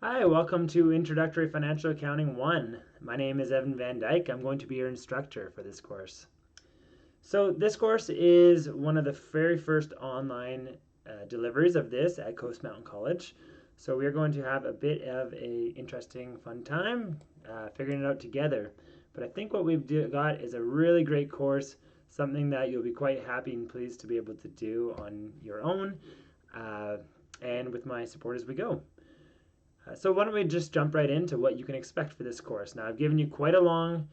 Hi, welcome to Introductory Financial Accounting 1. My name is Evan Van Dyke. I'm going to be your instructor for this course. So this course is one of the very first online deliveries of this at Coast Mountain College. So we're going to have a bit of a interesting, fun time figuring it out together. But I think what we've got is a really great course, something that you'll be quite happy and pleased to be able to do on your own and with my support as we go. So why don't we just jump right into what you can expect for this course. Now I've given you quite a long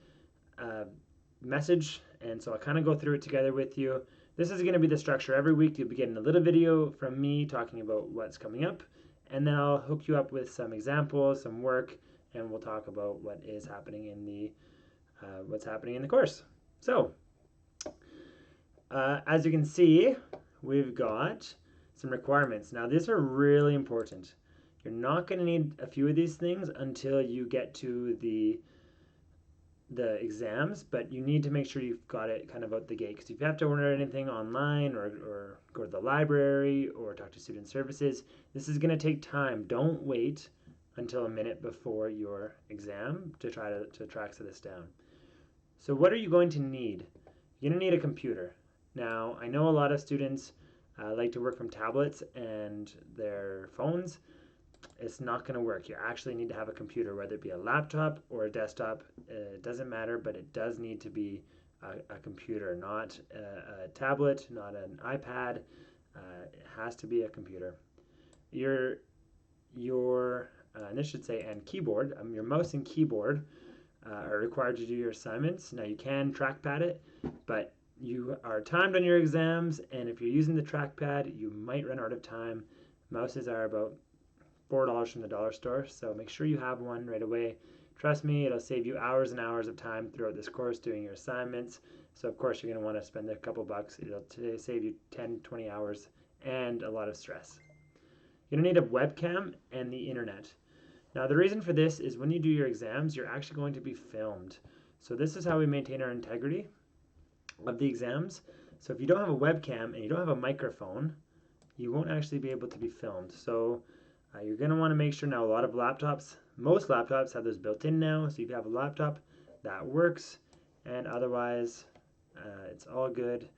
message, and so I'll kind of go through it together with you. This is going to be the structure. Every week you'll be getting a little video from me talking about what's coming up, and then I'll hook you up with some examples, some work, and we'll talk about what is happening in the what's happening in the course. So as you can see, we've got some requirements. Now these are really important. You're not going to need a few of these things until you get to the exams, but you need to make sure you've got it kind of out the gate, because if you have to order anything online or go to the library or talk to student services, this is going to take time. Don't wait until a minute before your exam to try to track this down. So what are you going to need? You're going to need a computer. Now, I know a lot of students like to work from tablets and their phones. It's not going to work. You actually need to have a computer, whether it be a laptop or a desktop. It doesn't matter, but it does need to be a computer, not a tablet, not an iPad. It has to be a computer. Your and this should say and keyboard. Your mouse and keyboard are required to do your assignments. Now you can trackpad it, but you are timed on your exams, and if you're using the trackpad, you might run out of time. Mouses are about $4 from the dollar store, so make sure you have one right away. Trust me, it'll save you hours and hours of time throughout this course doing your assignments. So of course you're going to want to spend a couple bucks. It'll save you 10-20 hours and a lot of stress. You're going to need a webcam and the internet. Now the reason for this is when you do your exams, you're actually going to be filmed. So this is how we maintain our integrity of the exams. So if you don't have a webcam and you don't have a microphone, you won't actually be able to be filmed. So you're going to want to make sure. Now a lot of laptops, most laptops have those built in now, so if you have a laptop, that works, and otherwise it's all good.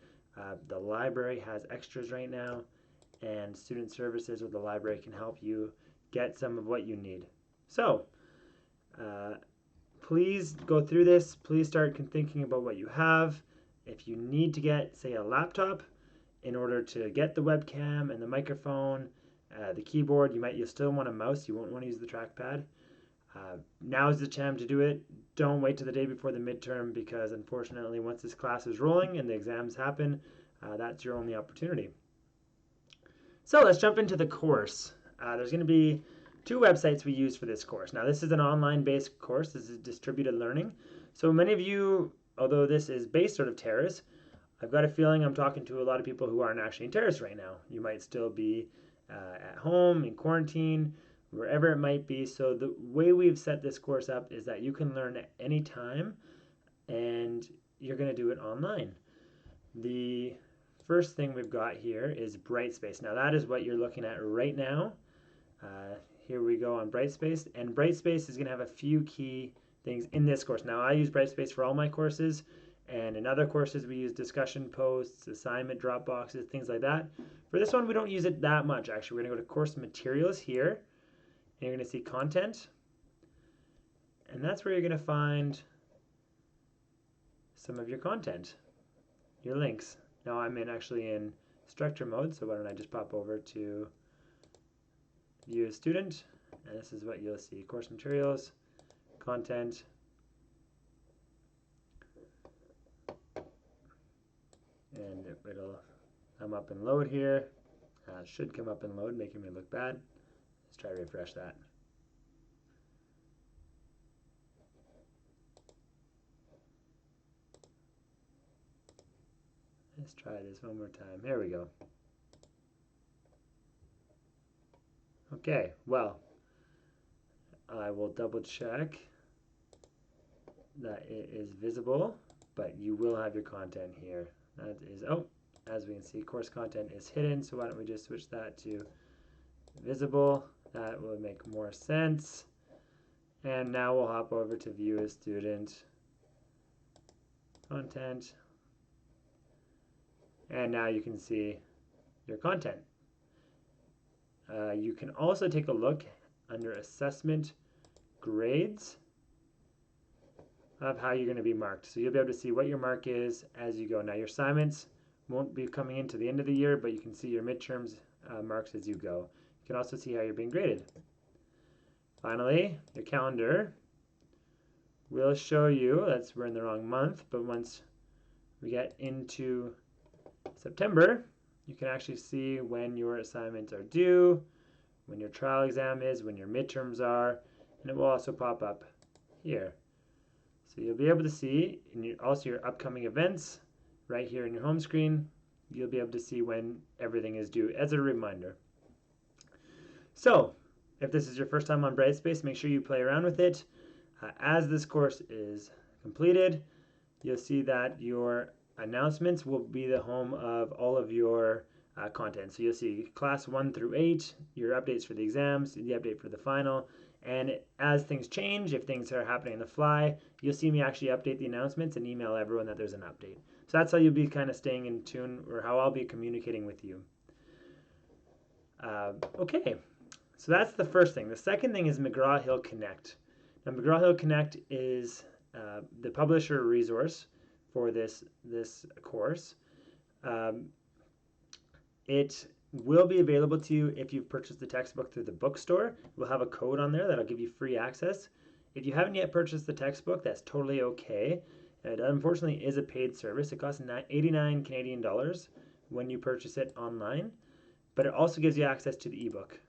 The library has extras right now, and student services with the library can help you get some of what you need. So please go through this. Please start thinking about what you have. If you need to get, say, a laptop in order to get the webcam and the microphone, the keyboard, you'll still want a mouse. You won't want to use the trackpad. Now is the time to do it. Don't wait till the day before the midterm, because unfortunately once this class is rolling and the exams happen, that's your only opportunity. So let's jump into the course. There's going to be two websites we use for this course. Now this is an online based course. This is distributed learning. So many of you, although this is based sort of Terrace, I've got a feeling I'm talking to a lot of people who aren't actually in Terrace right now. You might still be at home, in quarantine, wherever it might be. So the way we've set this course up is that you can learn at any time, and you're going to do it online. The first thing we've got here is Brightspace. Now that is what you're looking at right now. Here we go on Brightspace, and Brightspace is going to have a few key things in this course. Now I use Brightspace for all my courses, and in other courses we use discussion posts, assignment drop boxes, things like that. For this one we don't use it that much actually. We're going to go to course materials here, and you're going to see content, and that's where you're going to find some of your content, your links. Now I'm actually in instructor mode, so why don't I just pop over to view as student, and this is what you'll see: course materials, content, and it'll come up and load here. Should come up and load, making me look bad. Let's try to refresh that. Let's try this one more time. Here we go. Okay, well, I will double check that it is visible, but you will have your content here. That is, oh, as we can see, course content is hidden, so why don't we just switch that to visible, That will make more sense. And now we'll hop over to view as student content. And now you can see your content. You can also take a look under assessment grades of how you're going to be marked. So you'll be able to see what your mark is as you go. Now your assignments won't be coming into the end of the year, but you can see your midterms marks as you go. You can also see how you're being graded. Finally, your calendar will show you, we're in the wrong month, but once we get into September, you can actually see when your assignments are due, when your trial exam is, when your midterms are, and it will also pop up here. So you'll be able to see also your upcoming events right here in your home screen. You'll be able to see when everything is due as a reminder. So if this is your first time on Brightspace, make sure you play around with it. As this course is completed, you'll see that your announcements will be the home of all of your content. So you'll see class 1 through 8, your updates for the exams, the update for the final, and as things change, if things are happening on the fly, you'll see me actually update the announcements and email everyone that there's an update. So that's how you'll be kind of staying in tune, or how I'll be communicating with you. Okay, so that's the first thing. The second thing is McGrawHill Connect. Now McGrawHill Connect is the publisher resource for this course. It will be available to you if you've purchased the textbook through the bookstore. We'll have a code on there that'll give you free access. If you haven't yet purchased the textbook, that's totally okay. It unfortunately is a paid service. It costs 89 Canadian dollars when you purchase it online, but it also gives you access to the ebook.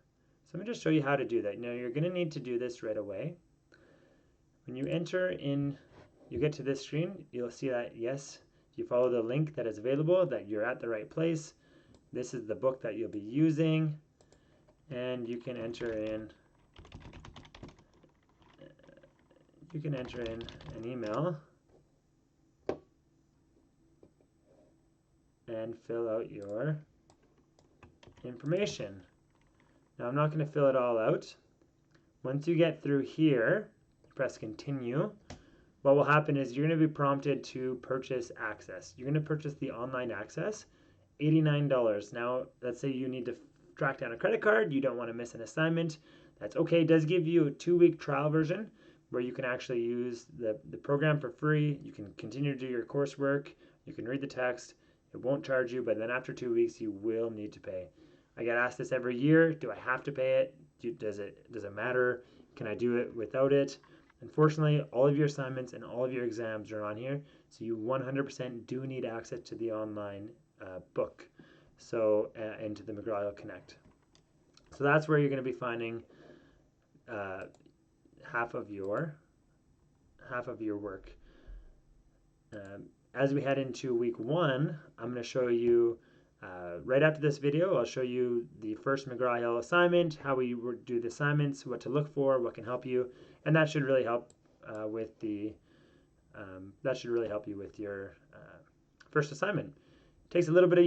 So let me just show you how to do that. Now you're going to need to do this right away. When you enter in, you get to this screen, you'll see that yes, if you follow the link that is available, that you're at the right place. This is the book that you'll be using, and you can enter in an email and fill out your information. Now I'm not going to fill it all out. Once you get through here, press continue. What will happen is you're going to be prompted to purchase access. You're going to purchase the online access, $89. Now, let's say you need to track down a credit card, you don't want to miss an assignment. That's okay. It does give you a 2-week trial version where you can actually use the program for free. You can continue to do your coursework. You can read the text. It won't charge you, but then after 2 weeks, you will need to pay. I get asked this every year. Do I have to pay it? Does it matter? Can I do it without it? Unfortunately, all of your assignments and all of your exams are on here, so you 100% do need access to the online book, so and to the McGrawHill Connect. So that's where you're going to be finding half of your work. As we head into week 1, I'm going to show you right after this video. I'll show you the first McGrawHill assignment, how we do the assignments, what to look for, what can help you, and that should really help with the your first assignment. It takes a little bit of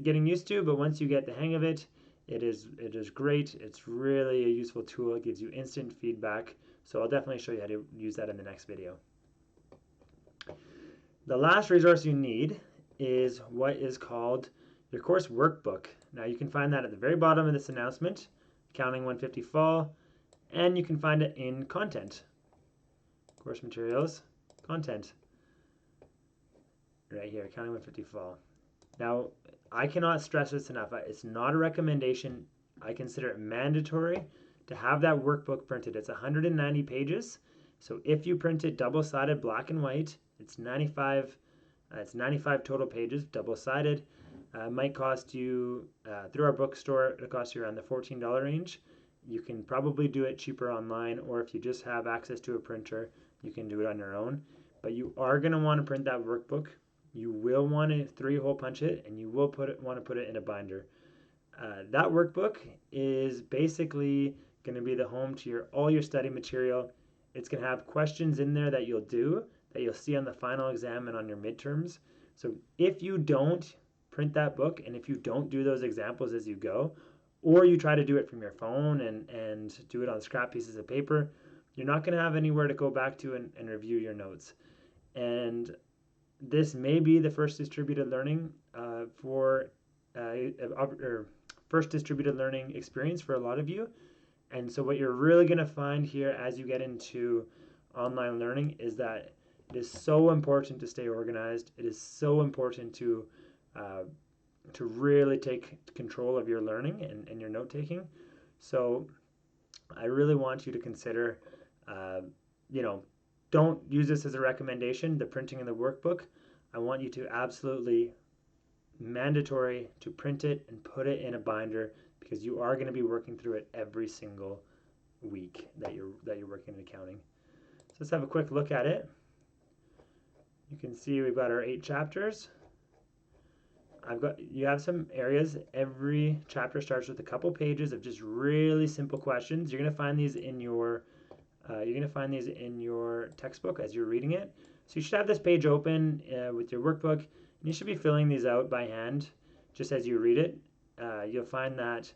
getting used to, but once you get the hang of it, it is great. It's really a useful tool. It gives you instant feedback. So I'll definitely show you how to use that in the next video. The last resource you need is what is called your course workbook. Now you can find that at the very bottom of this announcement, Accounting 150 Fall, and you can find it in Content, Course Materials, Content, right here, Accounting 150 Fall. Now, I cannot stress this enough. It's not a recommendation. I consider it mandatory to have that workbook printed. It's 190 pages, so if you print it double-sided, black and white, it's 95 total pages, double-sided. Might cost you, through our bookstore, it'll cost you around the $14 range. You can probably do it cheaper online, or if you just have access to a printer, you can do it on your own. But you are going to want to print that workbook. You will want to 3-hole punch it, and you will want to put it in a binder. That workbook is basically going to be the home to all your study material. It's going to have questions in there that you'll see on the final exam and on your midterms. So if you don't print that book, and if you don't do those examples as you go, or you try to do it from your phone and do it on scrap pieces of paper, you're not going to have anywhere to go back to and review your notes. And this may be the first distributed learning or first distributed learning experience for a lot of you. And so what you're really going to find here as you get into online learning is that it is so important to stay organized. It is so important to really take control of your learning and your note taking. So I really want you to consider, you know, don't use this as a recommendation, the printing of the workbook. I want you to absolutely mandatory to print it and put it in a binder, because you are going to be working through it every single week that you're working in accounting. So let's have a quick look at it. You can see we've got our 8 chapters. You have some areas. Every chapter starts with a couple pages of just really simple questions. You're going to find these in your textbook as you're reading it. So you should have this page open with your workbook, and you should be filling these out by hand just as you read it. You'll find that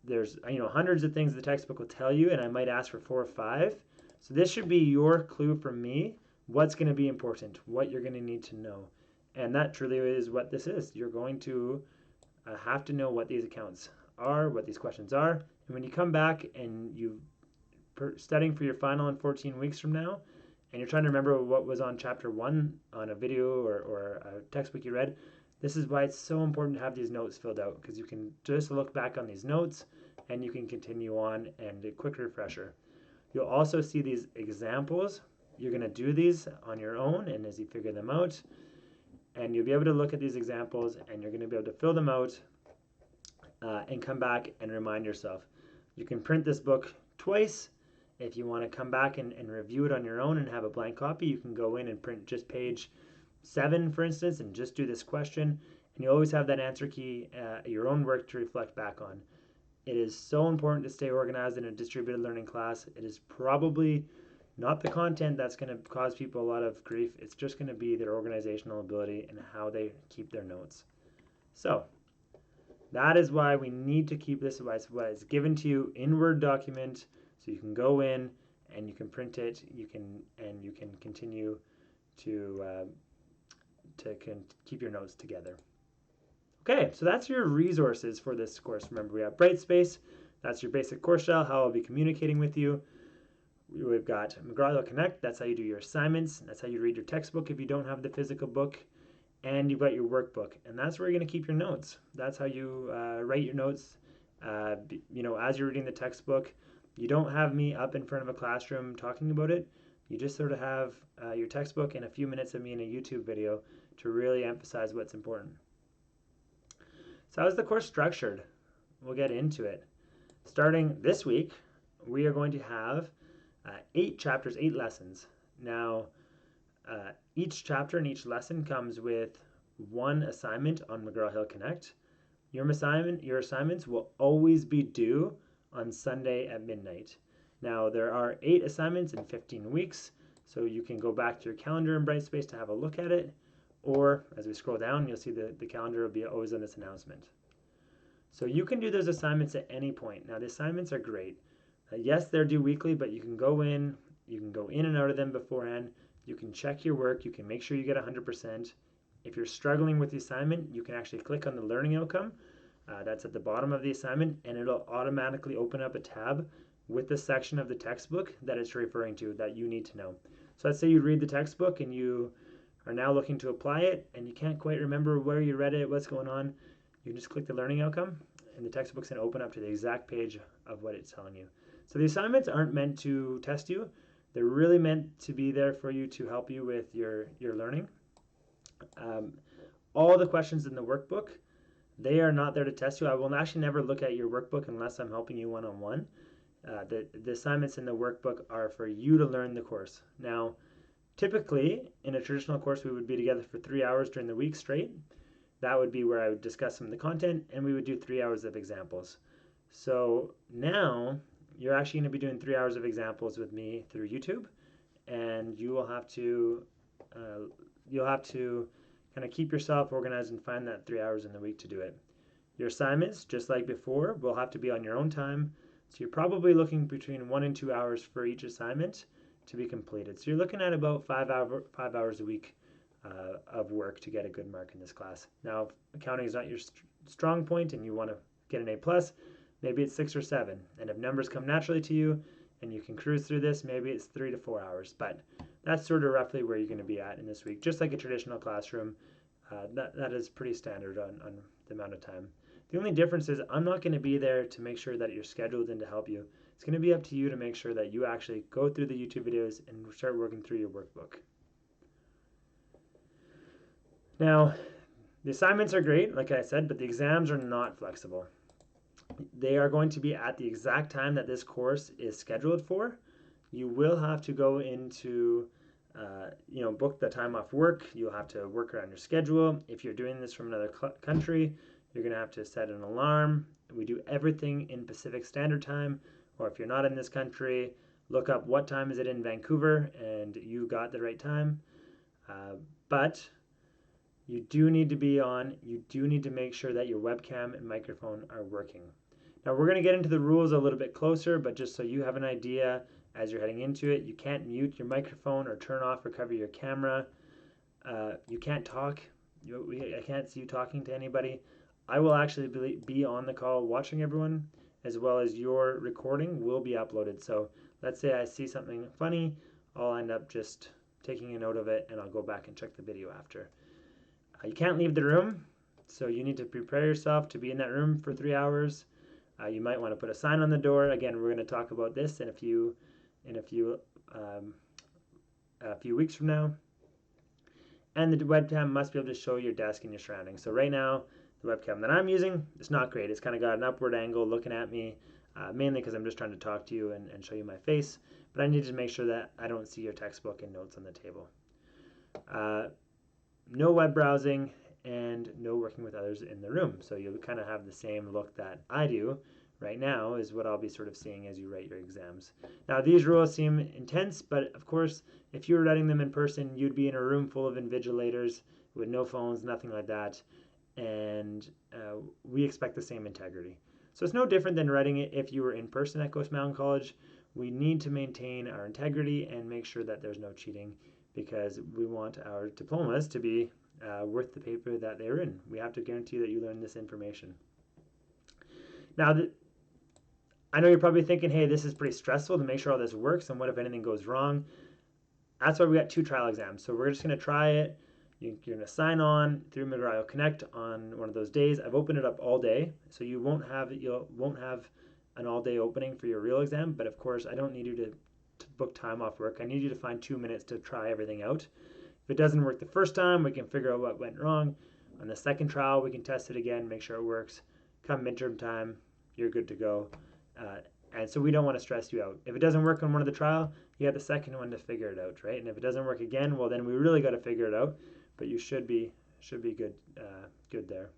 there's hundreds of things the textbook will tell you, and I might ask for 4 or 5. So this should be your clue from me, what's going to be important, what you're going to need to know. And that truly is what this is. You're going to have to know what these accounts are, what these questions are. And when you come back and you're studying for your final in 14 weeks from now, and you're trying to remember what was on chapter 1 on a video or a textbook you read, this is why it's so important to have these notes filled out, because you can just look back on these notes and you can continue on, and a quick refresher. You'll also see these examples. You're going to do these on your own, and as you figure them out, and you'll be able to look at these examples, and you're going to be able to fill them out and come back and remind yourself. You can print this book twice. If you want to come back and review it on your own and have a blank copy, you can go in and print just page 7, for instance, and just do this question. And you always have that answer key, your own work to reflect back on. It is so important to stay organized in a distributed learning class. It is probably not the content that's going to cause people a lot of grief. It's just going to be their organizational ability and how they keep their notes. So that is why we need to keep this what is given to you in Word document, so you can go in and you can print it. You can continue to keep your notes together. Okay, so that's your resources for this course. Remember, we have Brightspace. That's your basic course shell, how I'll be communicating with you. We've got McGrawHill Connect. That's how you do your assignments. That's how you read your textbook if you don't have the physical book. And you've got your workbook, and that's where you're going to keep your notes. That's how you write your notes. As you're reading the textbook, you don't have me up in front of a classroom talking about it. You just sort of have your textbook and a few minutes of me in a YouTube video to really emphasize what's important. So how's the course structured? We'll get into it. Starting this week, we are going to have 8 chapters, 8 lessons. Now, each chapter and each lesson comes with 1 assignment on McGrawHill Connect. Your assignments will always be due on Sunday at midnight. Now, there are 8 assignments in 15 weeks, so you can go back to your calendar in Brightspace to have a look at it, or as we scroll down, you'll see the calendar will be always on this announcement. So you can do those assignments at any point. Now, the assignments are great. Yes, they're due weekly, but you can go in and out of them beforehand. You can check your work. You can make sure you get 100%. If you're struggling with the assignment, you can actually click on the learning outcome. That's at the bottom of the assignment, and it'll automatically open up a tab with the section of the textbook that it's referring to that you need to know. So let's say you read the textbook and you are now looking to apply it, and you can't quite remember where you read it, what's going on. You can just click the learning outcome, and the textbook's going to open up to the exact page of what it's telling you. So the assignments aren't meant to test you. They're really meant to be there for you to help you with your learning. All the questions in the workbook, they are not there to test you. I will actually never look at your workbook unless I'm helping you one-on-one. The assignments in the workbook are for you to learn the course. Now, typically, in a traditional course, we would be together for 3 hours during the week straight. That would be where I would discuss some of the content, and we would do 3 hours of examples. So now, you're actually going to be doing 3 hours of examples with me through YouTube, and you'll have to kind of keep yourself organized and find that 3 hours in the week to do it. Your assignments, just like before, will have to be on your own time. So you're probably looking between 1 and 2 hours for each assignment to be completed. So you're looking at about 5 hours a week of work to get a good mark in this class. Now, if accounting is not your strong point and you want to get an A plus, maybe it's 6 or 7. And if numbers come naturally to you and you can cruise through this, maybe it's 3 to 4 hours. But that's sort of roughly where you're going to be at in this week, just like a traditional classroom. That is pretty standard on the amount of time. The only difference is I'm not going to be there to make sure that you're scheduled and to help you. It's going to be up to you to make sure that you actually go through the YouTube videos and start working through your workbook. Now, the assignments are great, like I said, but the exams are not flexible. They are going to be at the exact time that this course is scheduled for. You will have to go into, book the time off work. You'll have to work around your schedule. If you're doing this from another country, you're going to have to set an alarm. We do everything in Pacific Standard Time, or if you're not in this country, look up what time is it in Vancouver, and you got the right time. But you do need to be on. You do need to make sure that your webcam and microphone are working. Now we're going to get into the rules a little bit closer, but just so you have an idea as you're heading into it, you can't mute your microphone or turn off or cover your camera. You can't talk. I can't see you talking to anybody. I will actually be on the call watching everyone, as well as your recording will be uploaded. So let's say I see something funny, I'll end up just taking a note of it and I'll go back and check the video after. You can't leave the room, so you need to prepare yourself to be in that room for 3 hours. You might want to put a sign on the door. Again, we're going to talk about this in a few weeks from now. And the webcam must be able to show your desk and your surroundings. So right now, the webcam that I'm using, it's not great. It's kind of got an upward angle looking at me, mainly because I'm just trying to talk to you and show you my face. But I need to make sure that I don't see your textbook and notes on the table. No web browsing and no working with others in the room. So you'll kind of have the same look that I do right now is what I'll be sort of seeing as you write your exams. Now these rules seem intense, but of course, if you were writing them in person, you'd be in a room full of invigilators with no phones, nothing like that. And we expect the same integrity. So it's no different than writing it if you were in person at Ghost Mountain College. We need to maintain our integrity and make sure that there's no cheating, because we want our diplomas to be worth the paper that they're in. We have to guarantee that you learn this information. Now, I know you're probably thinking, hey, this is pretty stressful to make sure all this works, and what if anything goes wrong? That's why we got 2 trial exams. So we're just going to try it. You're going to sign on through McGrawHill Connect on one of those days. I've opened it up all day, so you won't have an all-day opening for your real exam. But of course, I don't need you to book time off work. I need you to find 2 minutes to try everything out. If it doesn't work the first time, we can figure out what went wrong. On the second trial, we can test it again, make sure it works. Come midterm time, you're good to go. And so we don't want to stress you out. If it doesn't work on one of the trial, you have the second one to figure it out, right? And if it doesn't work again, well, then we really got to figure it out. But you should be good there.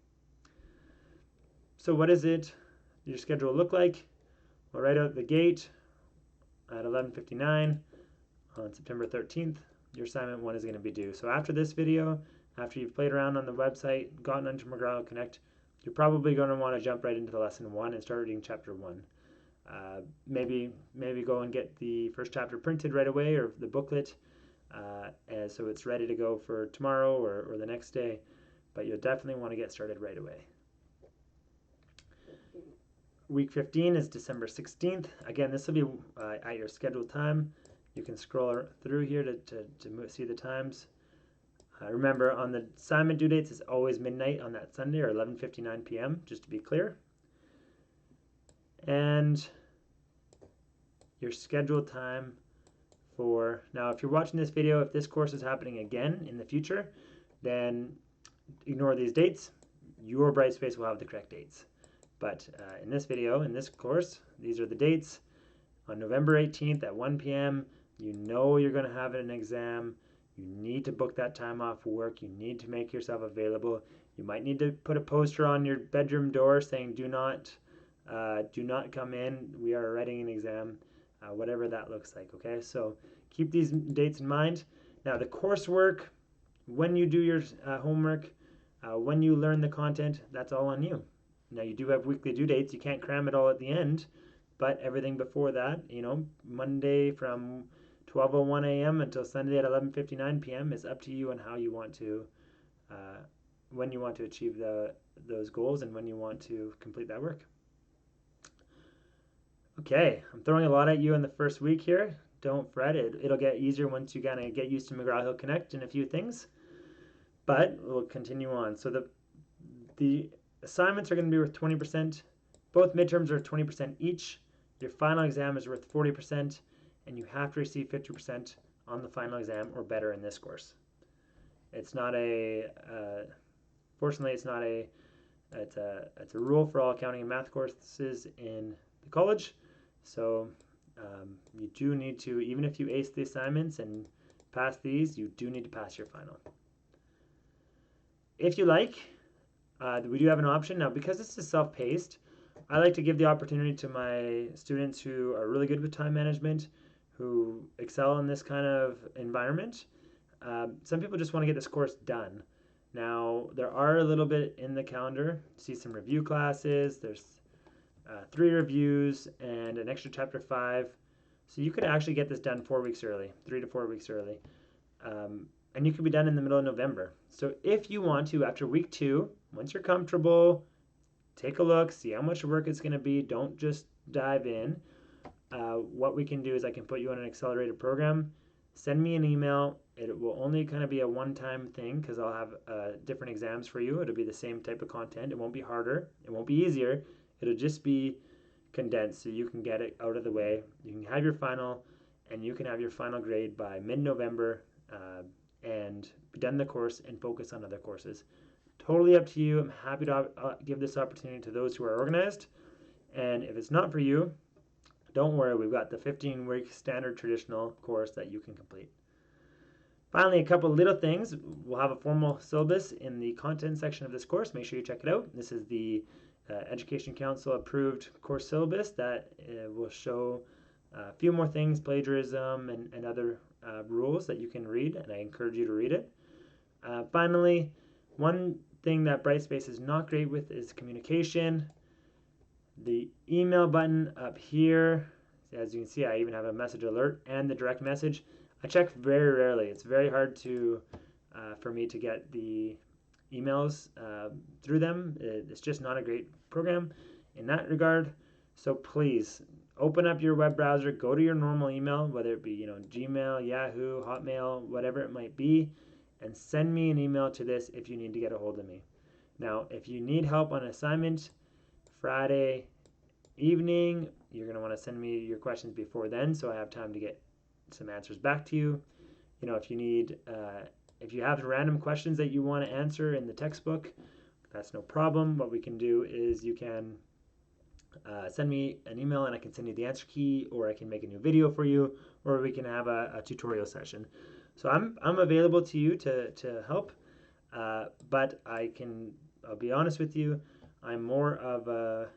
So what does your schedule look like? Well, right out the gate at 11:59 on September 13th, your assignment 1 is going to be due. So after this video, after you've played around on the website, gotten onto McGrawHill Connect, you're probably going to want to jump right into the lesson 1 and start reading chapter 1. Maybe go and get the first chapter printed right away, or the booklet, and so it's ready to go for tomorrow or the next day. But you'll definitely want to get started right away. Week 15 is December 16th. Again, this will be at your scheduled time. You can scroll through here to see the times. Remember, on the assignment due dates, it's always midnight on that Sunday, or 11:59 p.m., just to be clear. And your scheduled time for, now if you're watching this video, if this course is happening again in the future, then ignore these dates. Your Brightspace will have the correct dates. But in this video, in this course, these are the dates. On November 18th at 1 p.m., you know you're going to have an exam. You need to book that time off work. You need to make yourself available. You might need to put a poster on your bedroom door saying, do not come in. We are writing an exam, whatever that looks like, okay? So keep these dates in mind. Now, the coursework, when you do your homework, when you learn the content, that's all on you. Now you do have weekly due dates. You can't cram it all at the end, but everything before that, Monday from 12:01 a.m. until Sunday at 11:59 p.m. is up to you on how you want to, when you want to achieve those goals and when you want to complete that work. Okay, I'm throwing a lot at you in the first week here. Don't fret, it'll get easier once you kind of get used to McGrawHill Connect and a few things, but we'll continue on. So the assignments are going to be worth 20%. Both midterms are 20% each. Your final exam is worth 40%, and you have to receive 50% on the final exam or better in this course. It's not fortunately, it's a rule for all accounting and math courses in the college. So you do need to, even if you ace the assignments and pass these, you do need to pass your final. If you like, we do have an option. Now, because this is self-paced, I like to give the opportunity to my students who are really good with time management, who excel in this kind of environment. Some people just want to get this course done. Now, there are a little bit in the calendar. See some review classes. There's 3 reviews and an extra chapter 5. So you could actually get this done 4 weeks early, 3 to 4 weeks early. And you could be done in the middle of November. So if you want to, after week 2, once you're comfortable, take a look, see how much work it's going to be. Don't just dive in. What we can do is I can put you on an accelerated program. Send me an email. It will only kind of be a one-time thing because I'll have different exams for you. It'll be the same type of content. It won't be harder. It won't be easier. It'll just be condensed so you can get it out of the way. You can have your final, and you can have your final grade by mid-November and be done the course and focus on other courses. Totally up to you. I'm happy to give this opportunity to those who are organized. And if it's not for you, don't worry. We've got the 15-week standard traditional course that you can complete. Finally, a couple little things. We'll have a formal syllabus in the content section of this course. Make sure you check it out. This is the Education Council approved course syllabus that will show a few more things, plagiarism and other rules that you can read, and I encourage you to read it. Finally, one thing that Brightspace is not great with is communication. The email button up here, as you can see, I even have a message alert and the direct message. I check very rarely. It's very hard for me to get the emails through them. It's just not a great program in that regard. So please open up your web browser, go to your normal email, whether it be Gmail, Yahoo, Hotmail, whatever it might be, and send me an email to this if you need to get a hold of me. Now, if you need help on assignment Friday evening, you're going to want to send me your questions before then so I have time to get some answers back to you. If you need if you have random questions that you want to answer in the textbook, that's no problem. What we can do is you can send me an email and I can send you the answer key, or I can make a new video for you, or we can have a tutorial session. So I'm available to you to help, but I'll be honest with you, I'm more of a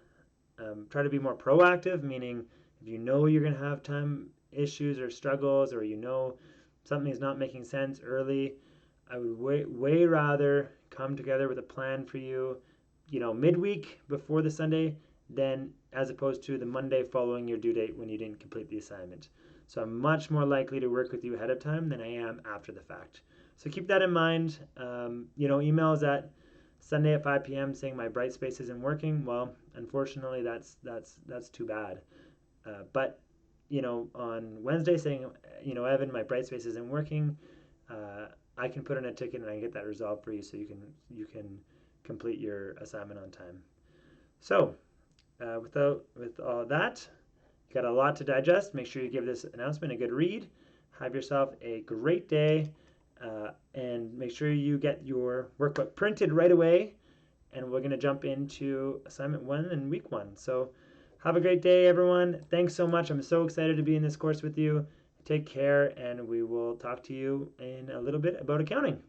try to be more proactive, meaning if you know you're going to have time issues or struggles, or something's not making sense early, I would way rather come together with a plan for you, midweek before the Sunday, than as opposed to the Monday following your due date when you didn't complete the assignment. So I'm much more likely to work with you ahead of time than I am after the fact. So keep that in mind. Emails at Sunday at 5 p.m. saying my Brightspace isn't working. Well, unfortunately, that's too bad. But on Wednesday saying, Evan, my Brightspace isn't working, I can put in a ticket and I can get that resolved for you so you can complete your assignment on time. So with all that, you got a lot to digest. Make sure you give this announcement a good read. Have yourself a great day, and make sure you get your workbook printed right away. And we're going to jump into assignment 1 in week 1. So have a great day, everyone. Thanks so much. I'm so excited to be in this course with you. Take care, and we will talk to you in a little bit about accounting.